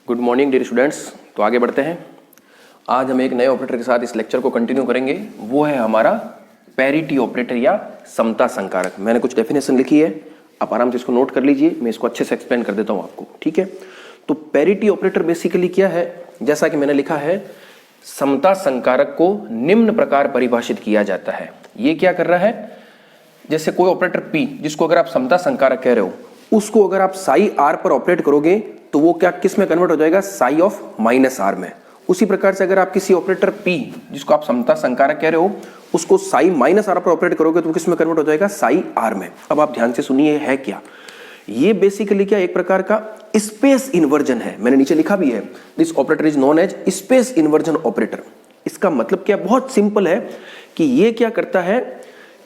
Good morning dear students. तो आगे बढ़ते हैं। आज हम एक नए ऑपरेटर के साथ इस लेक्चर को कंटिन्यू करेंगे। वो है हमारा पैरिटी ऑपरेटर या समता संकारक। मैंने कुछ डेफिनेशन लिखी है, आप आराम से इसको नोट कर लीजिए। मैं इसको अच्छे से एक्सप्लेन कर देता हूँ आपको, ठीक है। तो पैरिटी ऑपरेटर बेसिकली क्या है, जैसा कि मैंने लिखा है, समता संकारक को निम्न प्रकार परिभाषित किया जाता है। ये क्या कर रहा है, जैसे कोई ऑपरेटर P जिसको अगर आप समता संकारक कह रहे हो, उसको अगर आप साई R पर ऑपरेट करोगे तो वो क्या किस में कन्वर्ट हो जाएगा, साई ऑफ माइनस R में। उसी प्रकार से अगर आप किसी ऑपरेटर P जिसको आप समता संकारक कह रहे हो, उसको साई माइनस R पर ऑपरेट करोगे तो किस में कन्वर्ट हो जाएगा, साई R में। अब आप ध्यान से सुनिए है क्या, ये बेसिकली क्या एक प्रकार का स्पेस इन्वर्जन है। मैंने नीचे लिखा भी है, this operator is known as space inversion operator. इसका मतलब क्या, बहुत सिंपल है कि ये क्या करता है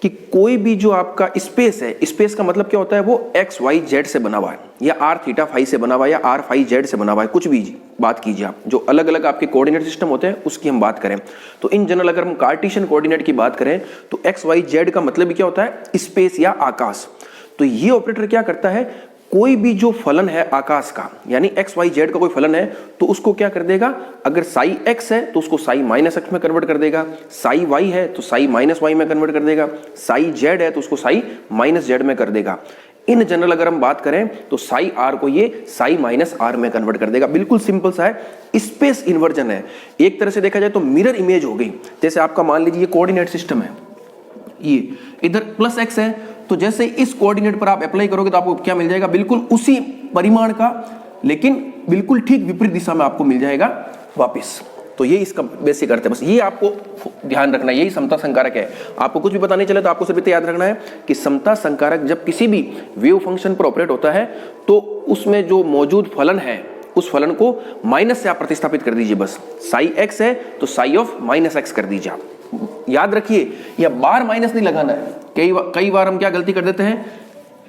कि कोई भी जो आपका स्पेस है, स्पेस का मतलब क्या होता है, वो एक्स वाई जेड से बना हुआ है, या आर थीटा फाई से बना हुआ है, या आर फाई जेड से बना हुआ है, कुछ भी बात कीजिए आप। जो अलग अलग आपके कोऑर्डिनेट सिस्टम होते हैं उसकी हम बात करें तो इन जनरल अगर हम कार्टेशियन कोऑर्डिनेट की बात करें तो एक्स वाई जेड का मतलब क्या होता है, स्पेस या आकाश। तो ये ऑपरेटर क्या करता है, कोई भी जो फलन है आकाश का, यानी एक्स वाई जेड का कोई फलन है, तो उसको क्या कर देगा, अगर साई एक्स है तो उसको साई माइनस एक्स में कन्वर्ट कर देगा, साई वाई है तो साई माइनस वाई में कन्वर्ट कर देगा, साई जेड है तो उसको साई माइनस जेड में कर देगा। इन जनरल अगर हम बात करें तो साई आर को ये साई माइनस आर में कन्वर्ट कर देगा। बिल्कुल सिंपल सा है, स्पेस इन्वर्जन है। एक तरह से देखा जाए तो मिरर इमेज हो गई। जैसे आपका मान लीजिए ये कोऑर्डिनेट सिस्टम है, ये इधर प्लस एक्स है, तो जैसे इस कोऑर्डिनेट पर आप अप्लाई करोगे तो आपको क्या मिल जाएगा, बिल्कुल उसी परिमाण का लेकिन बिल्कुल ठीक विपरीत दिशा में आपको मिल जाएगा वापस। तो ये इसका बेसिक अर्थ है। बस ये आपको ध्यान रखना है, यही समता संकारक है। आपको कुछ भी पता नहीं चले तो आपको सिर्फ इतना याद रखना है कि समता संकारक जब किसी भी वेव फंक्शन पर ऑपरेट होता है तो उसमें जो मौजूद फलन है उस फलन को माइनस से आप प्रतिस्थापित कर दीजिए। बस साई एक्स है तो साई ऑफ माइनस एक्स कर दीजिए आप। याद रखिए, या बार माइनस नहीं लगाना है। कई बार हम क्या गलती कर देते हैं,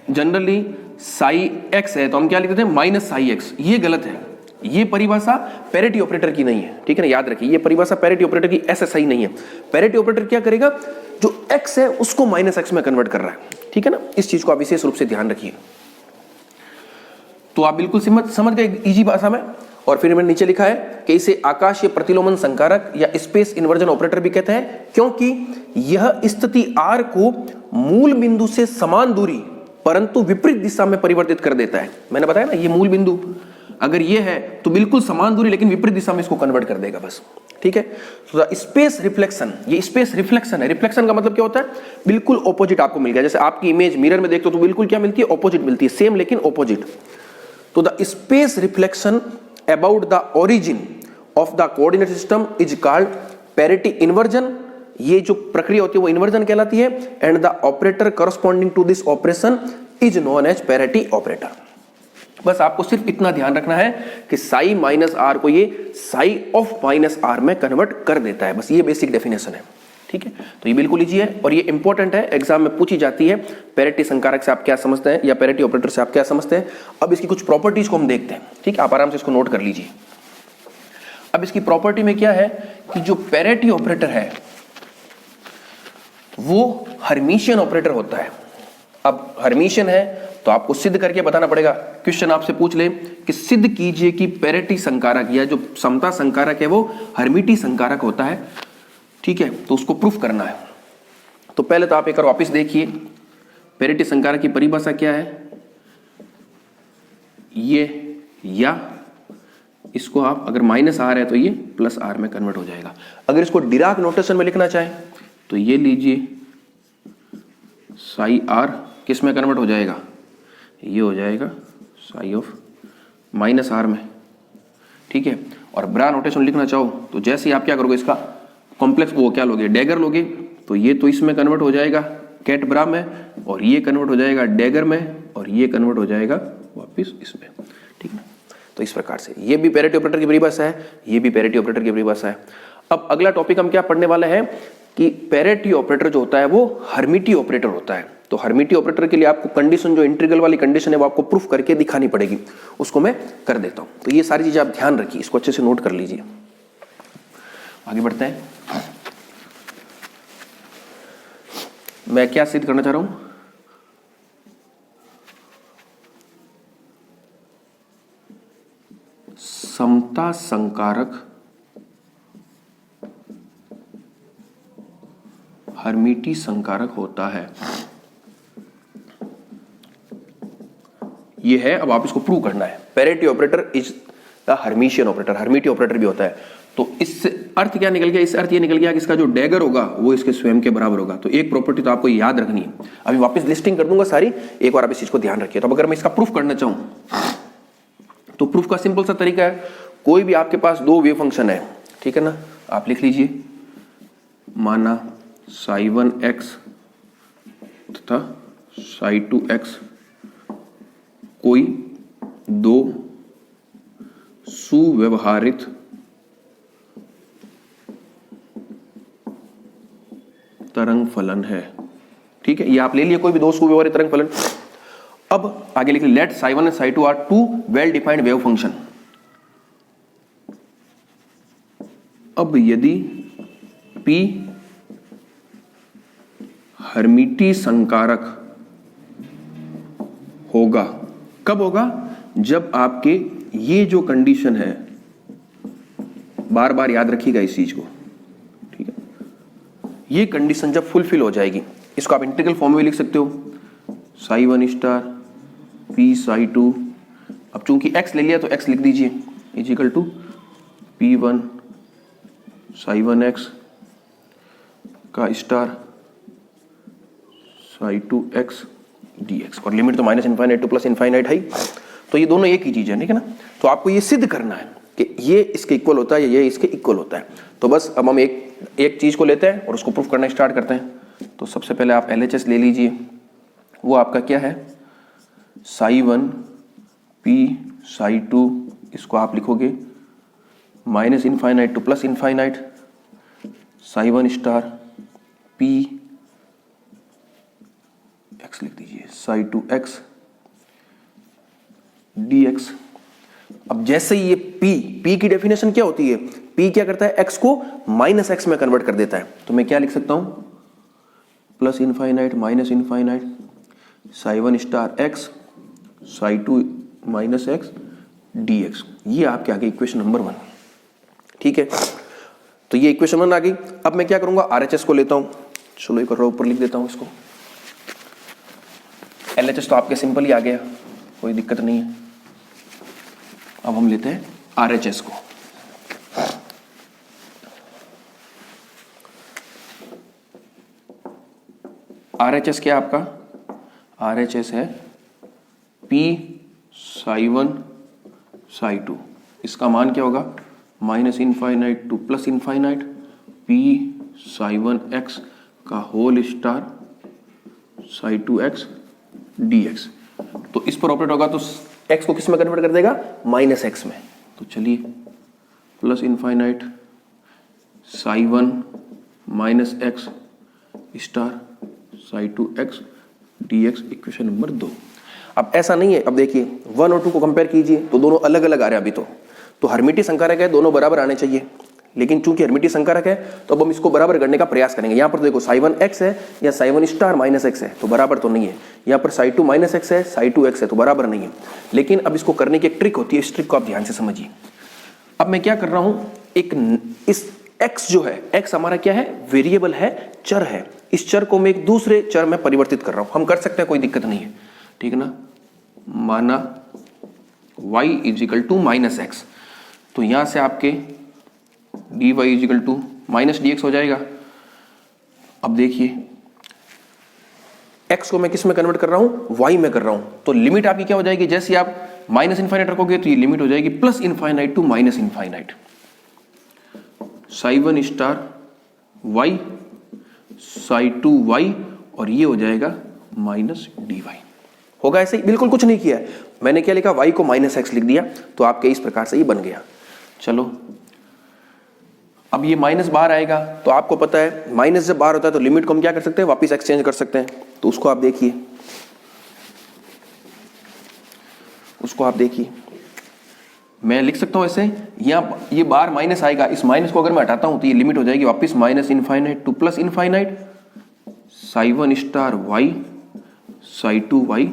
जनरली साई एक्स है तो हम क्या लिख देते हैं, माइनस साई एक्स। ये गलत है, ये परिभाषा पैरिटी ऑपरेटर की नहीं है, ठीक है ना। याद रखिए, ये परिभाषा पैरिटी ऑपरेटर की ऐसे सही नहीं है। पैरिटी ऑपरेटर क्या करेगा, जो एक्स है उसको माइनस एक्स में कन्वर्ट कर रहा है, ठीक है ना। इस चीज को आप विशेष रूप से ध्यान रखिए। तो आप बिल्कुल समझ गए इजी भाषा में। और फिर मैंने नीचे लिखा है कि इसे आकाशीय प्रतिलोमन संकारक या स्पेस इन्वर्जन ऑपरेटर भी कहते हैं, क्योंकि यह स्थिति R को मूल बिंदु से समान दूरी परंतु विपरीत दिशा में परिवर्तित कर देता है। मैंने बताया ना, ये मूल बिंदु अगर ये है तो बिल्कुल समान दूरी लेकिन विपरीत दिशा में इसको कन्वर्ट कर देगा, बस, ठीक है। तो स्पेस रिफ्लेक्शन, ये स्पेस रिफ्लेक्शन है। रिफ्लेक्शन का मतलब क्या होता है, बिल्कुल ऑपोजिट आपको मिल गया। जैसे आपकी इमेज मिरर में देखते हो तो बिल्कुल क्या मिलती है, ऑपोजिट मिलती है, सेम लेकिन ऑपोजिट। तो the space reflection about the origin of the coordinate system is called parity inversion। ये जो प्रक्रिया होती है वो इन्वर्जन कहलाती है। and the operator corresponding to this operation is known as parity operator। बस आपको सिर्फ इतना ध्यान रखना है कि साई माइनस आर को ये साई ऑफ माइनस आर में कन्वर्ट कर देता है। बस ये बेसिक डेफिनेशन है, ठीक है। तो ये बिल्कुल इजी है और ये इंपॉर्टेंट है, एग्जाम में पूछी जाती है। पैरिटी संकारक से आप क्या समझते हैं या पैरिटी ऑपरेटर से आप क्या समझते हैं। अब इसकी कुछ प्रॉपर्टीज को हम देखते हैं, ठीक है। आप आराम से इसको नोट कर लीजिए। अब इसकी प्रॉपर्टी में क्या है कि जो पैरिटी ऑपरेटर है वो हर्मिशियन ऑपरेटर होता है। अब हर्मिशियन है तो आपको सिद्ध करके बताना पड़ेगा। क्वेश्चन आपसे पूछ ले कि सिद्ध कीजिए कि पैरिटी संकारक या जो समता संकारक है वो हर्मिटी संकारक होता है, ठीक है। तो उसको प्रूफ करना है। तो पहले तो आप एक बार वापस देखिए, पैरिटी संकारक की परिभाषा क्या है, ये या इसको आप अगर माइनस आर है तो ये प्लस आर में कन्वर्ट हो जाएगा। अगर इसको डिराक नोटेशन में लिखना चाहे तो ये लीजिए, साई आर किस में कन्वर्ट हो जाएगा, ये हो जाएगा साई ऑफ माइनस आर में, ठीक है। और ब्रा नोटेशन लिखना चाहो तो जैसे ही आप क्या करोगे, इसका कॉम्प्लेक्स वो क्या लोगे, डैगर लोगे, तो ये तो इसमें कन्वर्ट हो जाएगा कैट ब्रा में, और ये कन्वर्ट हो जाएगा डैगर में, और ये कन्वर्ट हो जाएगा वापस इसमें, ठीक है। तो इस प्रकार से ये भी पैरिटी ऑपरेटर की परिभाषा है, ये भी पैरिटी ऑपरेटर की परिभाषा है। अब अगला टॉपिक हम क्या पढ़ने वाले हैं कि पैरिटी ऑपरेटर जो होता है वो हर्मिटी ऑपरेटर होता है। तो हर्मिटी ऑपरेटर के लिए आपको कंडीशन, जो इंटीग्रल वाली कंडीशन है वो आपको प्रूफ करके दिखानी पड़ेगी, उसको मैं कर देता हूं। तो ये सारी चीजें आप ध्यान रखिए, इसको अच्छे से नोट कर लीजिए। आगे बढ़ते हैं। मैं क्या सिद्ध करना चाह रहा हूं, समता संकारक हर्मिटी संकारक होता है। ये है, अब आप इसको प्रूव करना है। Parity operator is the Hermitian operator, Hermitian operator भी होता है। तो इससे अर्थ क्या निकल गया? इससे अर्थ ये निकल गया कि इसका जो डैगर होगा वो इसके स्वयं के बराबर होगा। तो एक प्रॉपर्टी तो आपको याद रखनी है। अभी वापस लिस्टिंग कर दूंगा सारी, एक बार आप इस चीज को ध्यान रखिए। तो अगर मैं इसका प्रूफ करना चाहूं तो प्रूफ का सिंपल सा तरीका है, कोई भी आपके पास दो वेव फंक्शन है, ठीक है ना, आप लिख लीजिए, माना ψ1x तथा ψ2x कोई दो सुव्यवहारित तरंग फलन है। ठीक है, ये आप ले लिए, कोई भी दो सुव्यवहारित तरंग फलन। अब आगे लिख let ψ1 and ψ2 are two well defined wave function. अब यदि P हर्मिटी संकारक होगा, कब होगा? जब आपके ये जो कंडीशन है, बार बार याद रखिएगा इस चीज को, ठीक है, ये कंडीशन जब फुलफिल हो जाएगी, इसको आप इंटीग्रल फॉर्म में लिख सकते हो, ψ1 स्टार P ψ2। अब चूंकि x ले लिया तो x लिख दीजिए, is equal to P1 ψ1x का स्टार ψ2x dx, और लिमिट तो minus infinite to plus infinite है। तो ये दोनों एक ही चीज है, ठीक है ना। तो आपको ये सिद्ध करना है कि ये इसके इक्वल होता है, ये इसके इक्वल होता है। तो बस अब हम एक चीज को लेते हैं और उसको प्रूफ करना स्टार्ट करते हैं। तो सबसे पहले आप LHS ले लीजिए, वो आपका क्या है, ψ1 P ψ2, इसको आप लिखोगे minus infinite to plus infinite, ψ1 star P x लिख दीजिए, ψ2x dx। अब जैसे ये P की डेफिनेशन क्या होती है? P क्या करता है? x को माइनस x में कन्वर्ट कर देता है। तो मैं क्या लिख सकता हूं, plus infinite minus infinite ψ1 star x ψ2 minus x dx। ये आपके आगे इक्वेशन नंबर 1, ठीक है। तो ये इक्वेशन 1 आ गई। अब मैं क्या करूंगा, RHS को लेता हूं। चलो एक और ऊपर लिख देता हूं इसको। LHS तो आपके सिंपल ही आ गया, कोई दिक्कत नहीं है। अब हम लेते हैं RHS को। RHS क्या आपका? RHS है P ψ1 ψ2, इसका मान क्या होगा, minus infinite to plus infinite P ψ1x का होल स्टार ψ2x dx। तो इस पर ऑपरेट होगा तो x को किस में कन्वर्ट कर देगा, माइनस x में। तो चलिए, plus infinite ψ1 minus x star ψ2x dx, equation number 2। अब ऐसा नहीं है, अब देखिए 1 और 2 को कंपेयर कीजिए तो दोनों अलग अलग आ रहे हैं अभी तो हर्मिटी संकारक है, दोनों बराबर आने चाहिए। लेकिन चूंकि हर्मिटी संकारक है तो अब हम इसको बराबर करने का प्रयास करेंगे। यहाँ पर देखो ψ1x है या ψ1 स्टार माइनस x है, तो बराबर तो नहीं है। यहाँ पर ψ2 माइनस x है, ψ2x है, तो बराबर नहीं है। लेकिन अब इसको करने की एक ट्रिक होती है, इस ट्रिक को आप ध्यान से समझिए। अब मैं क्या कर रहा हूँ, इस x जो है, x हमारा क्या है, वेरिएबल है, चर है। इस चर को मैं एक दूसरे चर में परिवर्तित कर रहा हूँ। हम कर सकते हैं, कोई दिक्कत नहीं है, ठीक है ना। माना y is equal to minus x, तो यहां से आपके dy is equal to minus dx हो जाएगा। अब देखिए x को मैं किस में कन्वर्ट कर रहा हूं, y में कर रहा हूं। तो लिमिट आपकी क्या हो जाएगी, जैसे आप माइनस इनफाइनाइट रखोगे तो ये लिमिट हो जाएगी plus infinite to minus infinite, ψ1 star y ψ2y, और ये हो जाएगा माइनस dy। होगा ऐसे ही, बिल्कुल कुछ नहीं किया है मैंने। क्या लिखा, y को माइनस एक्स लिख दिया, तो आपके इस प्रकार से ये बन गया। चलो अब ये माइनस बाहर आएगा, तो आपको पता है माइनस जब बाहर होता है तो लिमिट को हम क्या कर सकते हैं, वापस एक्सचेंज कर सकते हैं। तो उसको आप देखिए, उसको आप देखिए, मैं लिख सकता हूं ऐसे, यहाँ ये बाहर माइनस आएगा, इस माइनस को अगर मैं हटाता हूं तो ये लिमिट हो जाएगी वापस minus infinite to plus infinite ψ1 star y ψ2y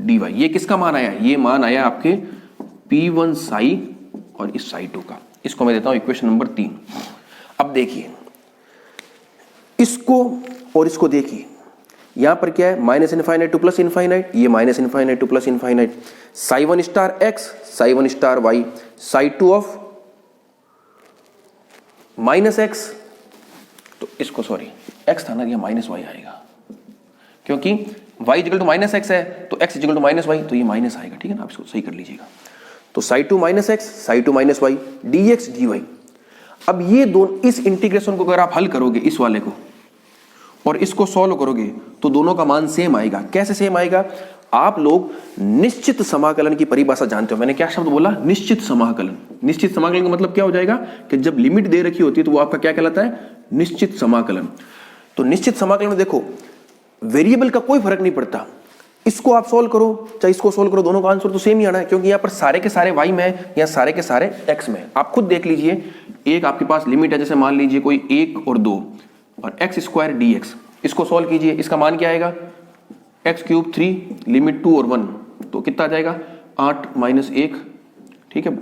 dy। ये किसका मान आया, ये मान आया आपके P1 साई और इस साई 2 का। इसको मैं देता हूं इक्वेशन नंबर 3। अब देखिए इसको और इसको देखिए, यहां पर क्या है, minus infinite to plus infinite, ये minus infinite to plus infinite, psi 1 star x, psi 1 star y, psi 2 of minus x, तो इसको सॉरी एक्स था ना, ये माइनस वाई आएगा, क्योंकि y equal to minus x है तो x equal to minus y, तो ये माइनस आएगा, ठीक है ना, आप इसको सही कर लीजिएगा। तो psi 2 minus x, psi 2 minus y, d x d y. अब ये दोनों, इस इंटीग्रेशन को अगर आप हल करोगे इस वाले को और इसको सॉल्व करोगे तो दोनों का मान सेम आएगा। कैसे सेम आएगा? आप लोग निश्चित समाकलन की परिभाषा जानते हो। मैंने क्या शब्द बोला? निश्चित समाकलन। निश्चित समाकलन का मतलब क्या हो जाएगा कि जब लिमिट दे रखी होती है तो वो आपका क्या कहलाता है? निश्चित समाकलन। तो निश्चित समाकलन में देखो वेरिएबल का कोई फर्क नहीं पड़ता, इसको आप सोल्व करो चाहे इसको सोल्व करो, दोनों का आंसर तो सेम ही आना है, क्योंकि यहाँ पर सारे के सारे y में है या सारे के सारे x में। आप खुद देख लीजिए, एक आपके पास लिमिट है, जैसे मान लीजिए कोई 1 और 2 और x स्क्वायर dx, इसको सोल्व कीजिए, इसका मान क्या आएगा? x क्यूब 3 लिमिट 2 और 1, तो कितना आ जाएगा? 8 माइनस 1, ठीक है,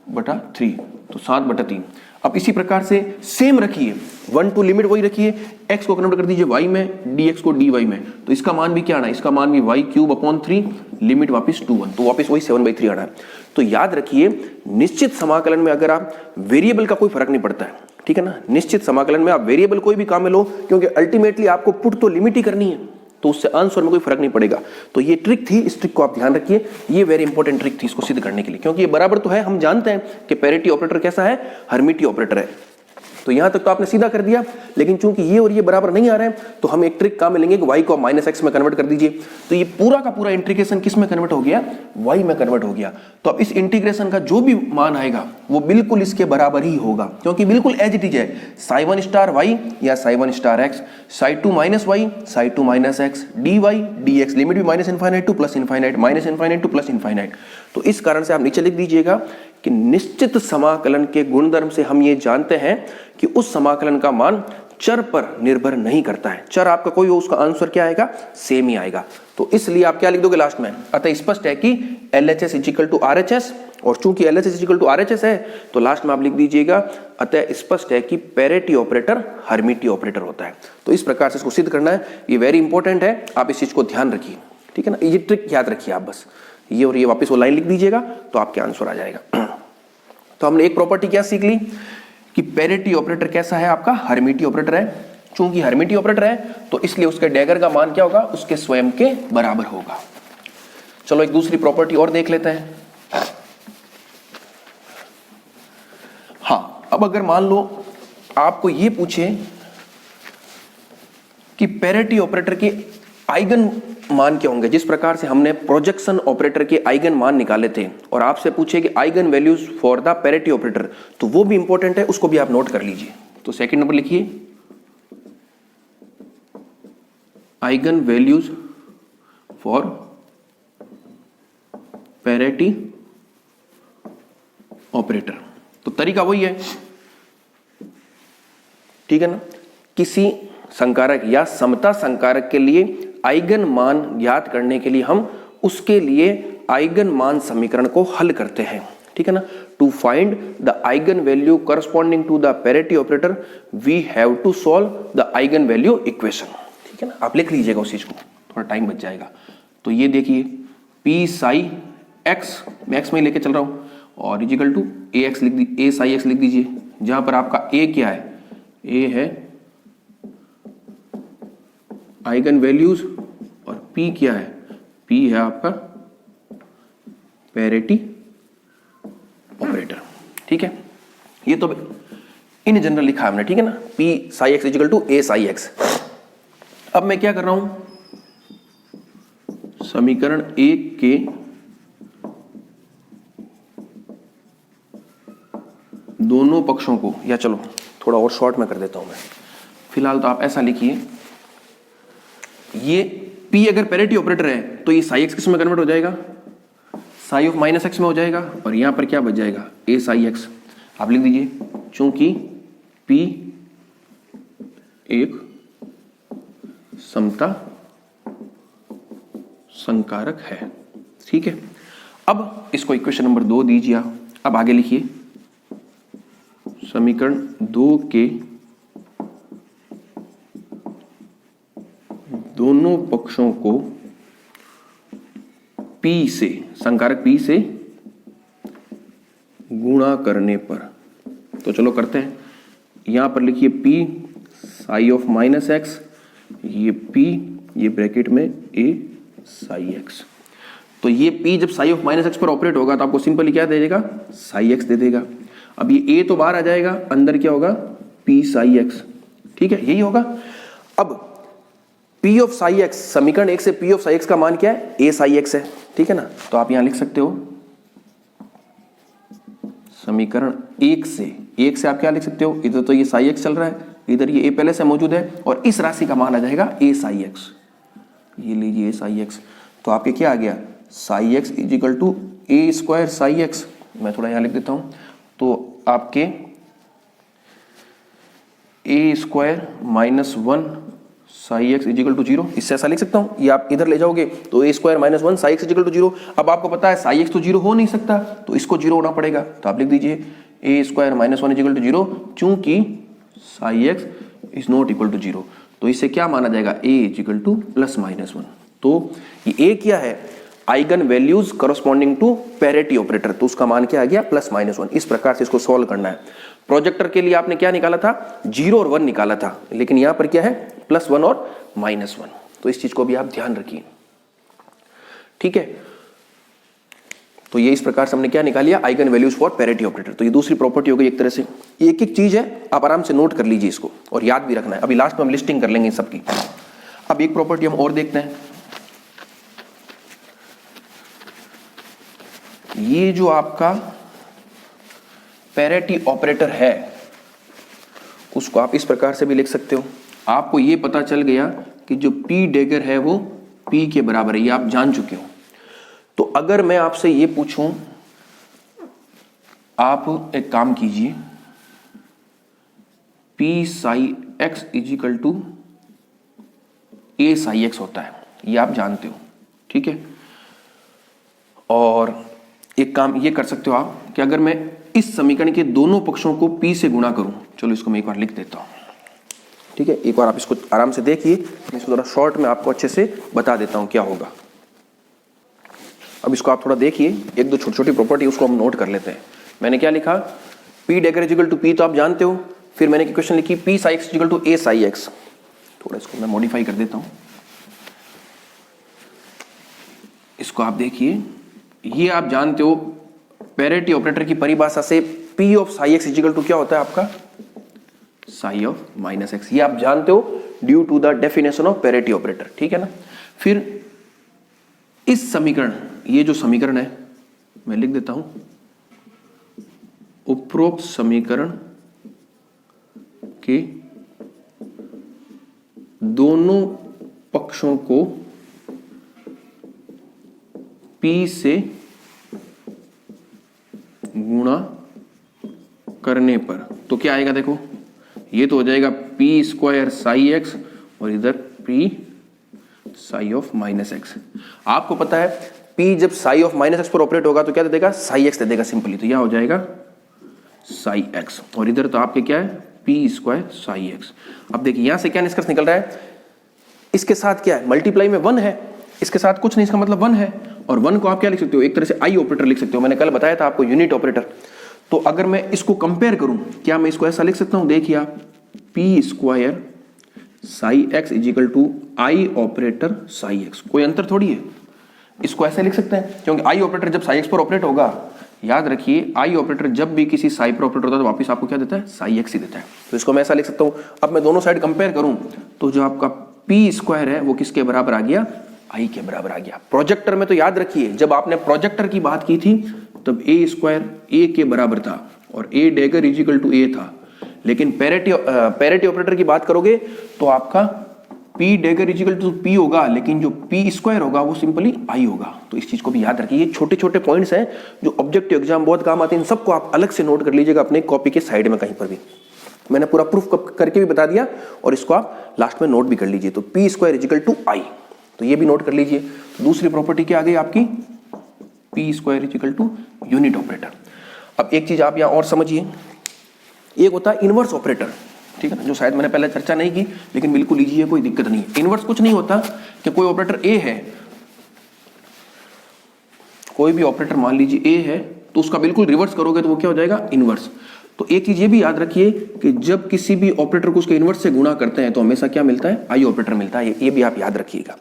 बटा 3, तो 7/3। अब इसी प्रकार से सेम रखिए, 1 टू लिमिट वही रखिए, x को कन्वर्ट कर दीजिए y में, dx को dy में, तो इसका मान भी क्या आना है? इसका मान भी y क्यूब अपॉन 3 लिमिट वापस 2 1, तो वापस वही 7/3 आना है। तो याद रखिए निश्चित समाकलन में अगर आप वेरिएबल का कोई फर्क नहीं पड़ता है, ठीक है ना, निश्चित समाकलन में आप वेरिएबल कोई भी काम में लो, क्योंकि अल्टीमेटली आपको पुट तो लिमिट ही करनी है, तो उससे आंसर में कोई फर्क नहीं पड़ेगा। तो ये ट्रिक थी, इस ट्रिक को आप ध्यान रखिए, ये वेरी इंपॉर्टेंट ट्रिक थी इसको सिद्ध करने के लिए, क्योंकि ये बराबर तो है, हम जानते हैं कि पैरिटी ऑपरेटर कैसा है, हर्मिटी ऑपरेटर है। तो यहां तक तो आपने सीधा कर दिया, लेकिन चूंकि ये और ये बराबर नहीं आ रहे हैं तो हम एक ट्रिक काम मिलेंगे कि y को माइनस एक्स में कन्वर्ट कर दीजिए। तो ये पूरा का पूरा इंटीग्रेशन किस में कन्वर्ट हो गया? y में कन्वर्ट हो गया। तो अब इस इंटीग्रेशन का जो भी मान आएगा वो बिल्कुल इसके बराबर ही होगा, क्योंकि बिल्कुल एज इट इज है, साई 1 स्टार वाई या psi 1 star x, psi 2 minus y, psi 2 minus x, d y d x, limit भी minus infinite to plus infinite, minus infinite to plus infinite. तो इस कारण से आप नीचे लिख दीजिएगा कि निश्चित समाकलन के गुणधर्म से हम ये जानते हैं कि उस समाकलन का मान चर पर निर्भर नहीं करता है। चर आपका कोई हो, उसका आंसर क्या आएगा? सेम ही आएगा। तो इसलिए आप क्या लिख दोगे लास्ट में? अतः स्पष्ट है कि LHS इक्वल टू RHS, और चूंकि LHS इक्वल टू RHS है तो लास्ट में आप लिख दीजिएगा अतः स्पष्ट है कि पैरिटी ऑपरेटर हर्मिटी ऑपरेटर होता है। तो इस प्रकार से इसको सिद्ध करना है, ये वेरी इंपॉर्टेंट है, आप इस चीज को ध्यान रखिए, ठीक है ना। ये ट्रिक याद रखिए आप, बस ये और ये वापस वो लाइन लिख दीजिएगा तो आपके आंसर आ जाएगा। तो हमने एक प्रॉपर्टी क्या सीख ली कि पैरिटी ऑपरेटर कैसा है? आपका हर्मिटी ऑपरेटर है। चूंकि हर्मिटी ऑपरेटर है तो इसलिए उसके डैगर का मान क्या होगा? उसके स्वयं के बराबर होगा। चलो एक दूसरी प्रॉपर्टी और देख लेते हैं। हाँ, अब अगर मान लो आपको ये पूछे कि पैरिटी ऑपरेटर के आइगन मान क्या होंगे, जिस प्रकार से हमने प्रोजेक्शन ऑपरेटर के आइगन मान निकाले थे, और आपसे पूछे कि eigen values for the parity operator, तो वो भी इंपॉर्टेंट है, उसको भी आप नोट कर लीजिए। तो सेकंड नंबर लिखिए, eigen values for parity operator. तो तरीका वही है, ठीक है ना, किसी संकारक या समता संकारक के लिए आइगन मान ज्ञात करने के लिए हम उसके लिए आइगन मान समीकरण को हल करते हैं, ठीक है ना। To find the eigen value corresponding to the parity operator we have to solve the eigen value equation, ठीक है ना। आप लिख लीजिएगा उस चीज को, थोड़ा टाइम बच जाएगा। तो ये देखिए पी साई एक्स, मैं एक्स में लेके चल रहा हूं, और इजिकल टू ए एक्स लिख दीजिए, ए साई एक्स लिख दीजिए, जहां पर आपका ए क्या है? ए है आइगन वैल्यूज और P क्या है? P है आपका पैरिटी ऑपरेटर, ठीक है। ये तो इन जनरल लिखा हमने, ठीक है ना, P psi x equal to A psi x. अब मैं क्या कर रहा हूं? समीकरण 1 के दोनों पक्षों को, या चलो थोड़ा और शॉर्ट में कर देता हूं मैं, फिलहाल तो आप ऐसा लिखिए, ये P अगर पैरिटी ऑपरेटर है तो ये साई एक्स किस में कन्वर्ट हो जाएगा? साई ऑफ माइनस एक्स में हो जाएगा, और यहां पर क्या बच जाएगा? ए साई एक्स। आप लिख दीजिए, चूंकि P एक समता संकारक है, ठीक है। अब इसको इक्वेशन नंबर 2 दीजिए, अब आगे लिखिए, समीकरण 2 के दोनों पक्षों को P से, संकारक P से गुणा करने पर, तो चलो करते हैं। यहां पर लिखिए P sigh of minus x, ये P, ये ब्रैकेट में A साई एक्स। तो ये P जब साई ऑफ माइनस एक्स पर ऑपरेट होगा तो आपको सिंपली क्या दे देगा, साई एक्स दे देगा। अब ये A तो बाहर आ जाएगा, अंदर क्या होगा, P साई एक्स, ठीक है, यही होगा। अब P ऑफ साई एक्स, समीकरण 1 से P ऑफ साई एक्स का मान क्या है, A साई एक्स है, ठीक है ना। तो आप यहां लिख सकते हो समीकरण 1 से आप क्या लिख सकते हो, इधर तो ये साई एक्स चल रहा है, इधर ये A पहले से मौजूद है, और इस राशि का मान आ जाएगा A साई एक्स, ये लीजिए A साई एक्स। तो आपके क्या आ गया, psi x is equal to A square psi x. मैं थोड़ा यहां लिख देता हूं, तो आपके A square minus 1 psi x is equal to 0, इससे ऐसा लिख सकता हूं। ये आप इधर ले जाओगे तो A square minus 1 psi x is equal to 0। अब आपको पता है साई एक्स तो 0 हो नहीं सकता, तो इसको 0 होना पड़ेगा, तो आप लिख दीजिए A square minus 1 is equal to 0, चूंकि psi x is not equal to 0। तो इससे क्या माना जाएगा, A is equal to plus minus 1। तो ये A क्या है, eigen values corresponding to parity operator, तो उसका मान क्या आ गया, प्लस माइनस 1। इस प्रकार से इसको सॉल्व करना है। प्रोजेक्टर के लिए आपने क्या निकाला था, 0 और 1 निकाला था, लेकिन यहां पर क्या है, प्लस 1 और माइनस 1। तो इस चीज को भी आप ध्यान रखिए, ठीक है। तो ये इस प्रकार से हमने क्या निकाल लिया, eigen values for parity operator. तो ये दूसरी प्रॉपर्टी हो गई एक तरह से। एक एक चीज है, आप आराम से नोट कर लीजिए इसको, और याद भी रखना है। अभी लास्ट में हम लिस्टिंग कर लेंगे सबकी। अब एक प्रॉपर्टी हम और देखते हैं, ये जो आपका पैरिटी ऑपरेटर है उसको आप इस प्रकार से भी लिख सकते हो। आपको ये पता चल गया कि जो P डैगर है वो P के बराबर है, ये आप जान चुके हो। तो अगर मैं आपसे ये पूछूं, आप एक काम कीजिए, P psi x is equal to A psi x होता है, ये आप जानते हो, ठीक है। और एक काम ये कर सकते हो आप कि अगर मैं इस समीकरण के दोनों पक्षों को P से गुणा करूं, चलो इसको मैं एक बार लिख देता हूं, ठीक है। एक बार आप इसको आराम से देखिए, मैं इसको थोड़ा शॉर्ट में आपको अच्छे से बता देता हूं क्या होगा। अब इसको आप थोड़ा देखिए, एक दो छोटी छोटी प्रॉपर्टी उसको हम नोट कर लेते हैं। मैंने क्या लिखा, P dagger is equal to P, तो आप जानते हो। फिर मैंने इक्वेशन लिखी P psi x is equal to A psi x. थोड़ा इसको मैं मॉडिफाई कर देता हूं, इसको आप देखिए। ये आप जानते हो पैरिटी ऑपरेटर की परिभाषा से P of psi x is equal to क्या होता है आपका, साई ऑफ माइनस एक्स। ये आप जानते हो due to the definition of parity operator, ठीक है ना। फिर इस समीकरण, ये जो समीकरण है मैं लिख देता हूं, उपरोक्त समीकरण के दोनों पक्षों को P से गुणा करने पर, तो क्या आएगा, देखो ये तो हो जाएगा P स्क्वायर साई एक्स और इधर P sigh of minus x. आपको पता है P जब साई ऑफ माइनस एक्स पर ऑपरेट होगा तो क्या दे देगा, साई एक्स दे देगा सिंपली। तो यह हो जाएगा साई एक्स, और इधर तो आपके क्या है, P स्क्वायर साई एक्स। अब देखिए यहां से क्या निष्कर्ष निकल रहा है, इसके साथ क्या है, मल्टीप्लाई में 1 है, इसके साथ कुछ नहीं, इसका मतलब 1 है। और 1 को आप क्या लिख सकते हो, एक तरह से आई ऑपरेटर लिख सकते हो। मैंने कल बताया था आपको यूनिट ऑपरेटर। तो अगर मैं इसको कंपेयर करूं, क्या मैं इसको ऐसा लिख सकता हूं, देखिए आप, P square psi x is equal to I operator psi x, कोई अंतर थोड़ी है। इसको ऐसे लिख सकते हैं, क्योंकि आई ऑपरेटर जब साई एक्स पर ऑपरेट होगा, याद रखिए आई ऑपरेटर जब भी किसी साई पर ऑपरेट होता है तो वापस आपको क्या देता है, साई एक्स ही देता है। तो इसको मैं ऐसा लिख सकता हूं। अब मैं दोनों साइड कंपेयर करूं तो जो आपका P स्क्वायर है वो किसके बराबर आ गया, आई के बराबर आ गया। प्रोजेक्टर में तो याद रखिए, जब आपने प्रोजेक्टर की बात की थी तब A स्क्वायर A के बराबर था और A dagger is equal to A था। लेकिन पैरिटी ऑपरेटर की बात करोगे तो आपका P dagger is equal to P होगा, लेकिन जो P स्क्वायर होगा वो सिंपली I होगा। तो इस चीज को भी याद रखिए। ये छोटे छोटे पॉइंट्स हैं जो ऑब्जेक्टिव एग्जाम बहुत काम आते हैं, इन सबको आप अलग से नोट कर लीजिएगा अपने कॉपी के साइड में कहीं पर भी। मैंने पूरा प्रूफ करके भी बता दिया और इसको आप लास्ट में नोट भी कर लीजिए। तो P square is equal to I, तो ये भी नोट कर लीजिए। दूसरी प्रॉपर्टी क्या आ गई आपकी, P square is equal to unit operator. अब एक चीज आप यहाँ और समझिए, एक होता है इनवर्स ऑपरेटर, ठीक है ना, जो शायद मैंने पहले चर्चा नहीं की, लेकिन बिल्कुल इजी है, कोई दिक्कत नहीं है। इनवर्स कुछ नहीं होता कि कोई ऑपरेटर ए है, कोई भी ऑपरेटर मान लीजिए ए है, तो उसका बिल्कुल रिवर्स करोगे तो वो क्या हो जाएगा, इनवर्स। तो एक चीज ये भी याद रखिए कि जब किसी भी ऑपरेटर को उसके इनवर्स से गुणा करते हैं तो हमेशा क्या मिलता है, आई ऑपरेटर मिलता है। ये भी आप याद रखिएगा,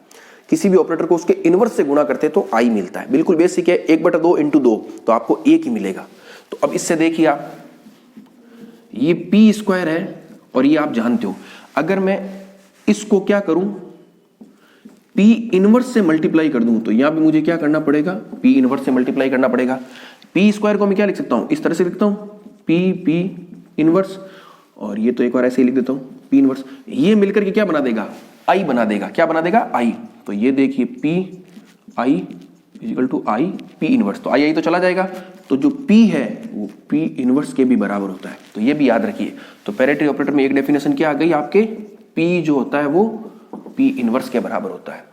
किसी भी ऑपरेटर को उसके इनवर्स से गुणा करते हैं तो आई मिलता है, बिल्कुल बेसिक है। 1/2 × 2 तो आपको एक ही मिलेगा। तो अब इससे देखिए आप, ये पी स्क्वायर है और ये आप जानते हो, अगर मैं इसको क्या करूं, पी इनवर्स से मल्टीप्लाई कर दूं तो यहां पे मुझे क्या करना पड़ेगा, पी इनवर्स से मल्टीप्लाई करना पड़ेगा। पी स्क्वायर को मैं क्या लिख सकता हूं, इस तरह से लिखता हूं, पी इनवर्स, और ये तो एक बार ऐसे ही लिख देता हूं, पी इनवर्स। ये मिलकर के क्या बना देगा, आई बना देगा। क्या बना देगा, आई। तो ये देखिए P I equal to I P inverse, तो आई तो चला जाएगा, तो जो पी है वो पी इनवर्स के भी बराबर होता है। तो ये भी याद रखिए। तो पैरेटरी ऑपरेटर में एक डेफिनेशन क्या आ गई आपके, पी जो होता है वो पी इनवर्स के बराबर होता है,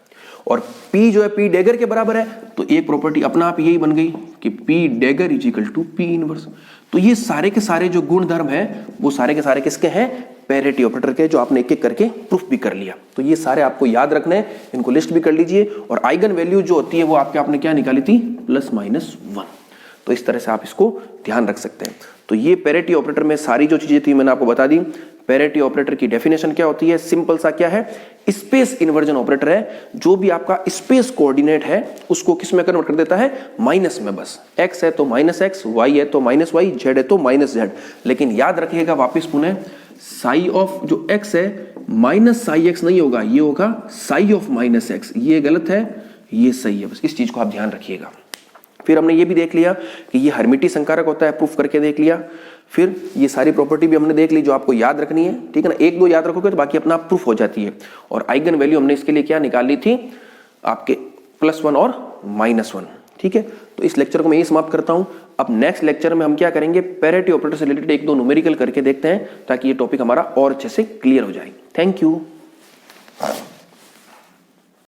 और पी जो है पी डैगर के बराबर है। तो एक प्रॉपर्टी अपना आप यही बन गई कि P dagger is equal to P inverse. तो ये सारे के सारे जो गुण धर्म है वो सारे के सारे किसके हैं, पैरिटी ऑपरेटर के, जो आपने एक एक करके प्रूफ भी कर लिया। तो ये सारे आपको याद रखने हैं, इनको लिस्ट भी कर लीजिए। और आइगन वैल्यू जो होती है वो आपने क्या निकाली थी, +-1। तो इस तरह से आप इसको ध्यान रख सकते हैं। तो ये पैरिटी ऑपरेटर में सारी जो चीजें थी मैंने आपको बता दी। पैरिटी ऑपरेटर की डेफिनेशन क्या होती है, सिंपल सा क्या है, स्पेस इन्वर्जन ऑपरेटर है। जो भी आपका स्पेस कोऑर्डिनेट है उसको किस में कन्वर्ट कर देता है, माइनस में। बस x है तो -x, y है तो -y, z है तो -z। लेकिन याद रखिएगा वापस पुनः, साई ऑफ जो x है -ψx नहीं होगा, ये होगा साई ऑफ -x। ये गलत है, ये सही है, बस इस चीज को आप ध्यान रखिएगा। फिर हमने ये भी देख लिया कि ये हर्मिटी संकारक होता है, प्रूफ करके देख लिया। फिर ये सारी प्रॉपर्टी भी हमने देख ली जो आपको याद रखनी है, ठीक है ना। 1-2 याद रखोगे तो बाकी अपना प्रूफ हो जाती है। और आइगन वैल्यू हमने इसके लिए क्या निकाल ली थी, आपके +1 और -1, ठीक है। तो इस लेक्चर को मैं यही समाप्त करता हूं। अब नेक्स्ट लेक्चर में हम क्या करेंगे, पैरिटी ऑपरेटर से रिलेटेड 1-2 न्यूमेरिकल करके देखते हैं, ताकि ये टॉपिक हमारा और अच्छे से क्लियर हो जाए। Thank you.